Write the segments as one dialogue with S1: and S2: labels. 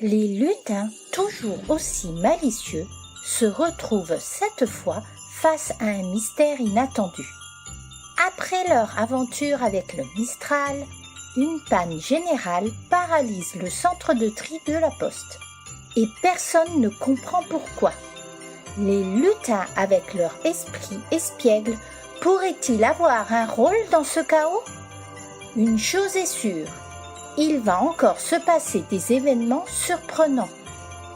S1: Les lutins, toujours aussi malicieux, se retrouvent cette fois face à un mystère inattendu. Après leur aventure avec le Mistral, une panne générale paralyse le centre de tri de la poste. Et personne ne comprend pourquoi. Les lutins, avec leur esprit espiègle, pourraient-ils avoir un rôle dans ce chaos ? Une chose est sûre, il va encore se passer des événements surprenants.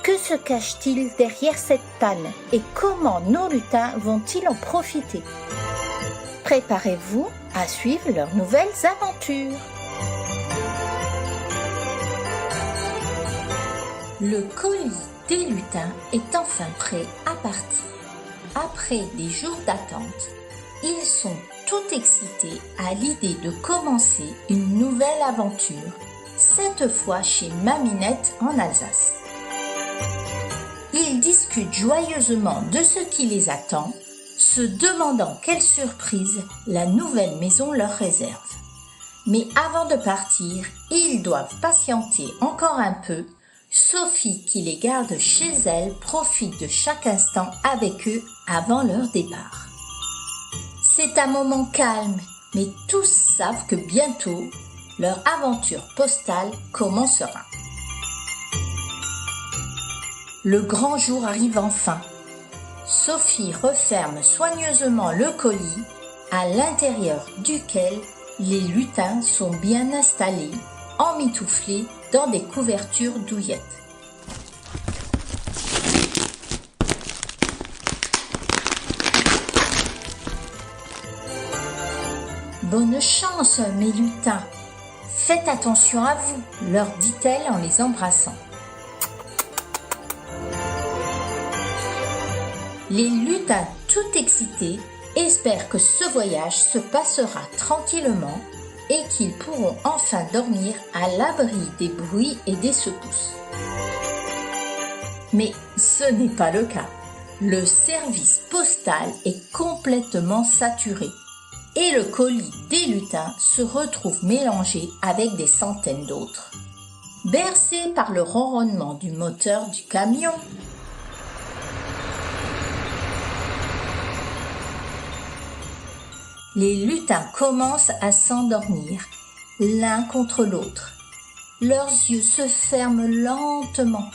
S1: Que se cache-t-il derrière cette panne et comment nos lutins vont-ils en profiter ? Préparez-vous à suivre leurs nouvelles aventures. Le colis des lutins est enfin prêt à partir. Après des jours d'attente, ils sont tout excités à l'idée de commencer une nouvelle aventure, cette fois chez Maminette en Alsace. Ils discutent joyeusement de ce qui les attend, se demandant quelle surprise la nouvelle maison leur réserve. Mais avant de partir, ils doivent patienter encore un peu. Sophie, qui les garde chez elle, profite de chaque instant avec eux avant leur départ. C'est un moment calme, mais tous savent que bientôt, leur aventure postale commencera. Le grand jour arrive enfin. Sophie referme soigneusement le colis, à l'intérieur duquel les lutins sont bien installés, emmitouflés dans des couvertures douillettes. Bonne chance, mes lutins. Faites attention à vous, leur dit-elle en les embrassant. Les lutins, tout excités, espèrent que ce voyage se passera tranquillement et qu'ils pourront enfin dormir à l'abri des bruits et des secousses. Mais ce n'est pas le cas. Le service postal est complètement saturé et le colis des lutins se retrouve mélangé avec des centaines d'autres. Bercés par le ronronnement du moteur du camion, les lutins commencent à s'endormir l'un contre l'autre. Leurs yeux se ferment lentement,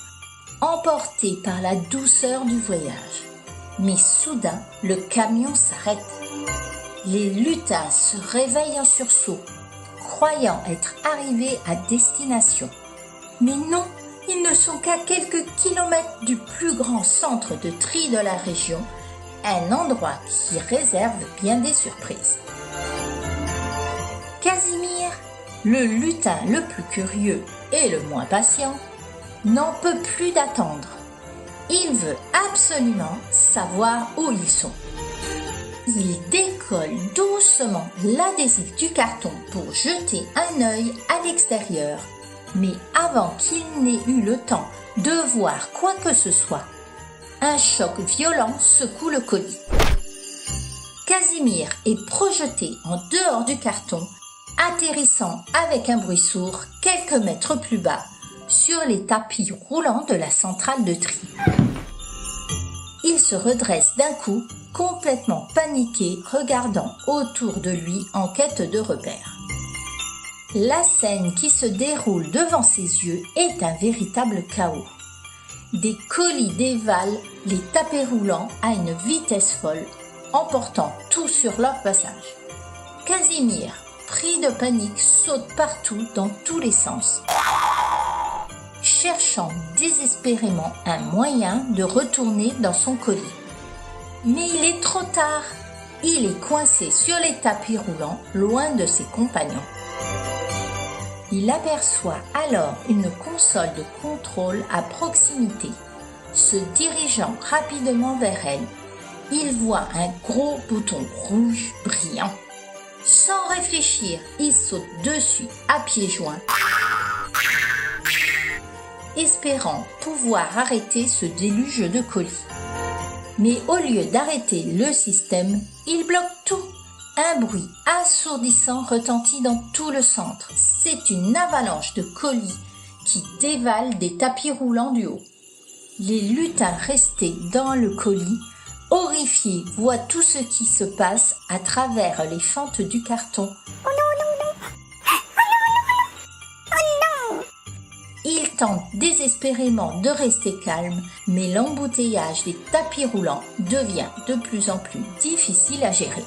S1: emportés par la douceur du voyage. Mais soudain, le camion s'arrête. Les lutins se réveillent en sursaut, croyant être arrivés à destination. Mais non, ils ne sont qu'à quelques kilomètres du plus grand centre de tri de la région, un endroit qui réserve bien des surprises. Casimir, le lutin le plus curieux et le moins patient, n'en peut plus d'attendre. Il veut absolument savoir où ils sont. Il décolle doucement l'adhésif du carton pour jeter un œil à l'extérieur. Mais avant qu'il n'ait eu le temps de voir quoi que ce soit, un choc violent secoue le colis. Casimir est projeté en dehors du carton, atterrissant avec un bruit sourd quelques mètres plus bas sur les tapis roulants de la centrale de tri. Il se redresse d'un coup, complètement paniqué, regardant autour de lui en quête de repères. La scène qui se déroule devant ses yeux est un véritable chaos. Des colis dévalent les tapis roulants à une vitesse folle, emportant tout sur leur passage. Casimir, pris de panique, saute partout dans tous les sens, cherchant désespérément un moyen de retourner dans son colis. Mais il est trop tard. Il est coincé sur les tapis roulants, loin de ses compagnons. Il aperçoit alors une console de contrôle à proximité. Se dirigeant rapidement vers elle, il voit un gros bouton rouge brillant. Sans réfléchir, il saute dessus à pieds joints, espérant pouvoir arrêter ce déluge de colis. Mais au lieu d'arrêter le système, il bloque tout. Un bruit assourdissant retentit dans tout le centre. C'est une avalanche de colis qui dévalent des tapis roulants du haut. Les lutins restés dans le colis, horrifiés, voient tout ce qui se passe à travers les fentes du carton.
S2: Oh non, non, non. Oh non, non.
S1: Ils tentent désespérément de rester calmes, mais l'embouteillage des tapis roulants devient de plus en plus difficile à gérer.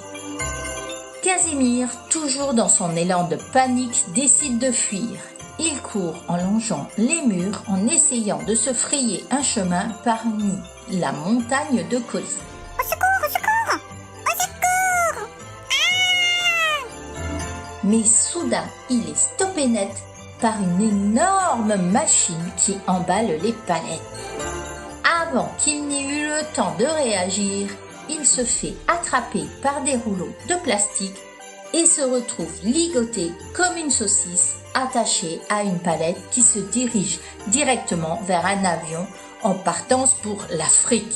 S1: Casimir, toujours dans son élan de panique, décide de fuir. Il court en longeant les murs en essayant de se frayer un chemin parmi la montagne de colis.
S2: Au secours, au secours. Au secours.
S1: Mais soudain, il est stoppé net par une énorme machine qui emballe les palettes. Avant qu'il n'ait eu le temps de réagir, il se fait attraper par des rouleaux de plastique et se retrouve ligoté comme une saucisse attachée à une palette qui se dirige directement vers un avion en partance pour l'Afrique.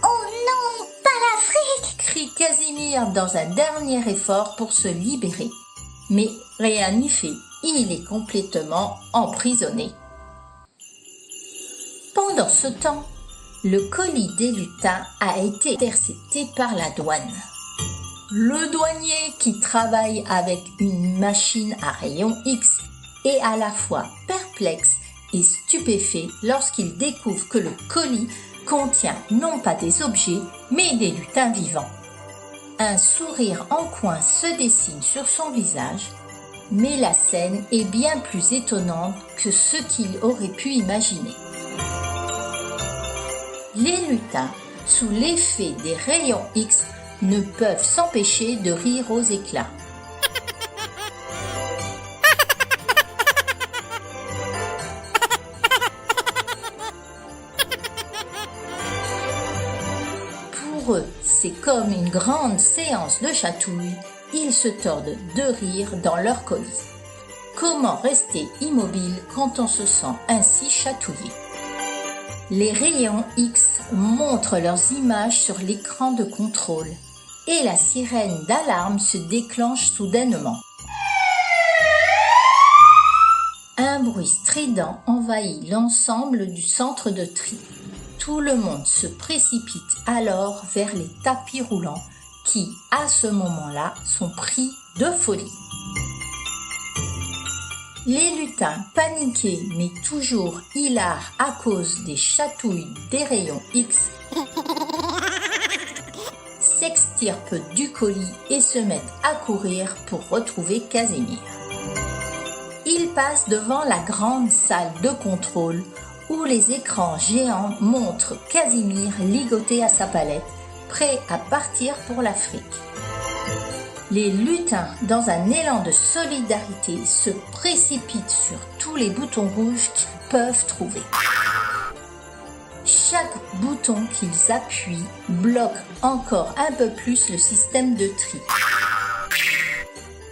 S2: Oh non, pas l'Afrique.
S1: Crie Casimir dans un dernier effort pour se libérer. Mais rien n'y fait, il est complètement emprisonné. Pendant ce temps, le colis des lutins a été intercepté par la douane. Le douanier, qui travaille avec une machine à rayon X, est à la fois perplexe et stupéfait lorsqu'il découvre que le colis contient non pas des objets, mais des lutins vivants. Un sourire en coin se dessine sur son visage, mais la scène est bien plus étonnante que ce qu'il aurait pu imaginer. Les lutins, sous l'effet des rayons X, ne peuvent s'empêcher de rire aux éclats. Pour eux, c'est comme une grande séance de chatouille. Ils se tordent de rire dans leur colis. Comment rester immobile quand on se sent ainsi chatouillé ? Les rayons X montrent leurs images sur l'écran de contrôle et la sirène d'alarme se déclenche soudainement. Un bruit strident envahit l'ensemble du centre de tri. Tout le monde se précipite alors vers les tapis roulants qui, à ce moment-là, sont pris de folie. Les lutins, paniqués mais toujours hilars à cause des chatouilles des rayons X, s'extirpent du colis et se mettent à courir pour retrouver Casimir. Ils passent devant la grande salle de contrôle où les écrans géants montrent Casimir ligoté à sa palette, prêt à partir pour l'Afrique. Les lutins, dans un élan de solidarité, se précipitent sur tous les boutons rouges qu'ils peuvent trouver. Chaque bouton qu'ils appuient bloque encore un peu plus le système de tri,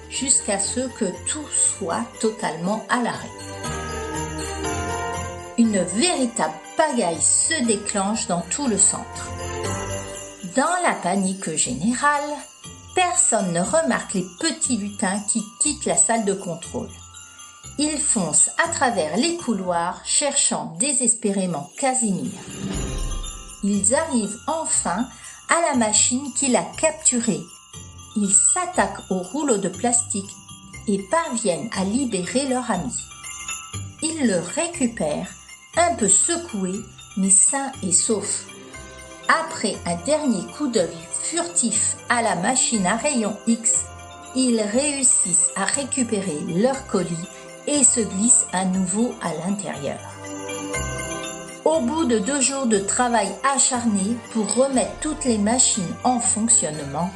S1: jusqu'à ce que tout soit totalement à l'arrêt. Une véritable pagaille se déclenche dans tout le centre. Dans la panique générale, personne ne remarque les petits lutins qui quittent la salle de contrôle. Ils foncent à travers les couloirs, cherchant désespérément Casimir. Ils arrivent enfin à la machine qui l'a capturé. Ils s'attaquent au rouleau de plastique et parviennent à libérer leur ami. Ils le récupèrent, un peu secoué, mais sain et sauf. Après un dernier coup d'œil furtif à la machine à rayons X, ils réussissent à récupérer leur colis et se glissent à nouveau à l'intérieur. Au bout de 2 jours de travail acharné pour remettre toutes les machines en fonctionnement,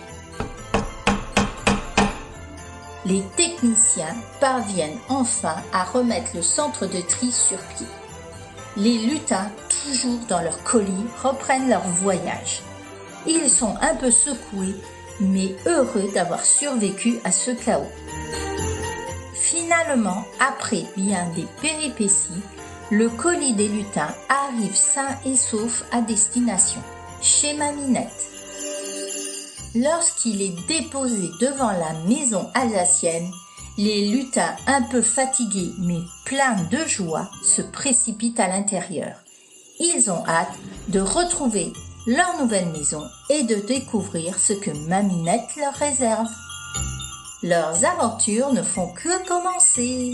S1: les techniciens parviennent enfin à remettre le centre de tri sur pied. Les lutins, toujours dans leur colis, reprennent leur voyage. Ils sont un peu secoués, mais heureux d'avoir survécu à ce chaos. Finalement, après bien des péripéties, le colis des lutins arrive sain et sauf à destination, chez Maminette. Lorsqu'il est déposé devant la maison alsacienne, Les lutins, un peu fatigués mais pleins de joie, se précipitent à l'intérieur. Ils ont hâte de retrouver leur nouvelle maison et de découvrir ce que Maminette leur réserve. Leurs aventures ne font que commencer.